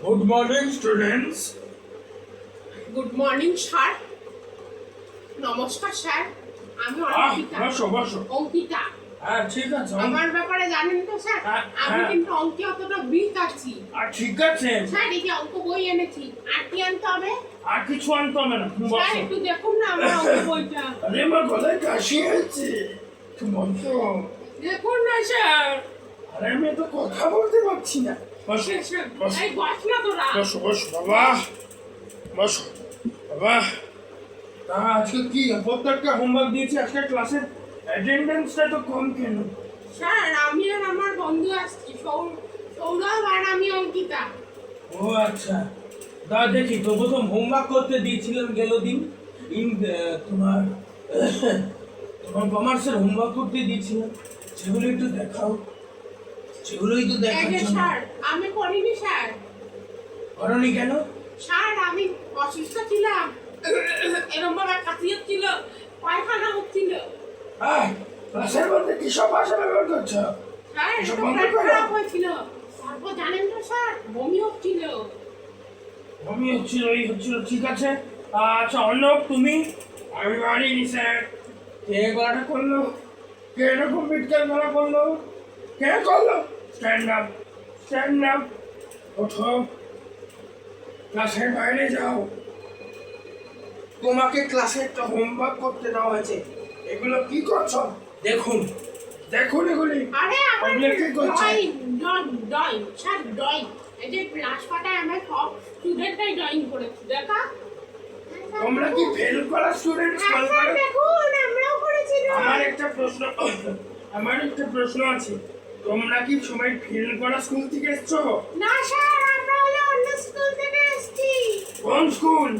Good morning, students. Good morning sir. নমস্কার sir, আমি অঙ্কিতা। বসো। অঙ্কিতা, হ্যাঁ, ঠিক আছে। আমার ব্যাপারে জানেন তো স্যার, আমি কিন্তু অঙ্কে অতটা উইক আছি। ঠিক আছে। স্যার, এই যে অঙ্ক বই এনেছি, আর কি আনতে হবে? আর কিছু আনতে হবে না, তুমি স্যার বসো। একটু দেখুন না আমার অঙ্ক বইটা। আরে আমার গলায় কাশি হয়েছে, তুমি বসো। দেখুন না স্যার। আরে আমি তো কথা বলতে পারছি না। বসো, বসো, এই বস না তোরা। বসো, বাবা। বসো, বাবা। তা আজকে কি প্রত্যেকটা হোমওয়ার্ক দিয়েছি, আজকে ক্লাসের অ্যাটেন্ডেন্সটা তো কম কেন? স্যার, আমি আর আমার বন্ধু আসছি, সৌরভ আর আমি অঙ্কিতা। ও আচ্ছা, তা দেখি তো প্রথম হোমওয়ার্ক করতে দিয়েছিলাম গেল দিন তোমার কমার্সের হোমওয়ার্ক করতে দিয়েছিলাম, সেগুলো একটু দেখাও। সেগুলোই তো দেখার জন্য। স্যার, আমি করিনি স্যার। করনি কেন? স্যার, আমি অসুস্থ ছিলাম, এরকম ভাবে কাশি হচ্ছিল, পায়খানা হচ্ছিল। ক্লাসের মধ্যে কি সব ভাষা ব্যবহার করছো? স্যার, এসব একটু বন্ধ পেট করো। খারাপ হয়েছিল, তারপর জানেন তো স্যার, বমি হচ্ছিল। বমি হচ্ছিল, এই হচ্ছিল, ঠিক আছে। আচ্ছা অর্ণব, তুমি? আমি পারিনি স্যার। কে গলাটা করলো? কে এরকম বিটকেল গলা করলো? কে করলো? Stand up, stand up. ওঠো, ক্লাসের বাইরে যাও। তোমাকে ক্লাসে একটা হোমওয়ার্ক করতে দেওয়া হয়েছে, এগুলো কি করছো? দেখুন, দেখুন এগুলি। আরে আমার এগুলো কি করছে? Drawing sir, drawing. এই যে ক্লাস পাতায় আমরা সব স্টুডেন্টরাই ড্রয়িং করেছি, দেখা। তোমরা কি ফেল করা স্টুডেন্ট? হ্যাঁ স্যার, দেখুন আমরাও করেছি আমার drawing। একটা প্রশ্ন আছে, তোমরা কি সবাই ফেল করা স্কুল থেকে এসছো? না স্যার, আমরা হলো অন্য স্কুল থেকে এসেছি। কোন স্কুল?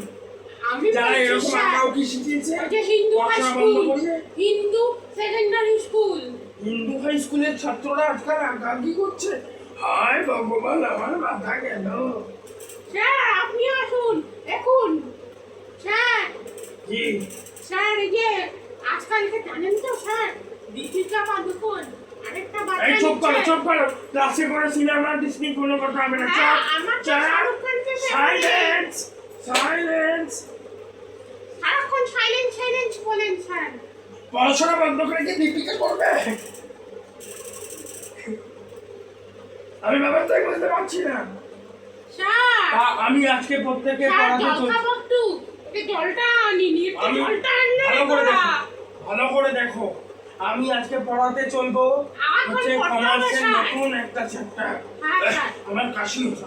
আমি যারা বলছি এরকম স্যার, আঁকাও কি শিখিয়েছে? ওই যে হিন্দু হাই পড়াশোনা বন্ধ স্কুল, করে? Hindu secondary school. Hindu high স্কুলের ছাত্ররা আজকাল আঁকাআঁকি করছে। হায় ভগবান, আমার মাথা গেল। স্যার, আপনি আসুন, দেখুন। স্যার, কি? স্যার, এই যে আজকালকে জানেন তো স্যার, দীপিকা পাদুকোন আরেকটা বাচ্চা এই চুপ করো, নিচ্ছে। চুপ করো। ক্লাসে কোনো সিনেমা ডিসনি কোনো কথা হবে না। হ্যাঁ, চুপ, আমার তো চুপ। শাহরুখ খানকে সাইলেন্স, সাইলেন্স। সারাক্ষণ সাইলেন্স বলেন স্যার। পড়াশোনা বন্ধ করে কি দীপিকা করবে? আমি ব্যাপারটা বুঝতে পারছি না। স্যার, আমি আজকে প্রত্যেককে স্যার পড়াতে জল চলছি। খাবো একটু, এই জলটা আনিনি, একটু আমি জলটা আনলে ভালো করে তোরা। দেখো, ভালো করে দেখো। আমি আজকে পড়াতে চলবো আমার হচ্ছে পড়তে হবে, কমার্সের স্যার। নতুন একটা চ্যাপ্টার। হ্যাঁ, স্যার। আমার কাশি হচ্ছে।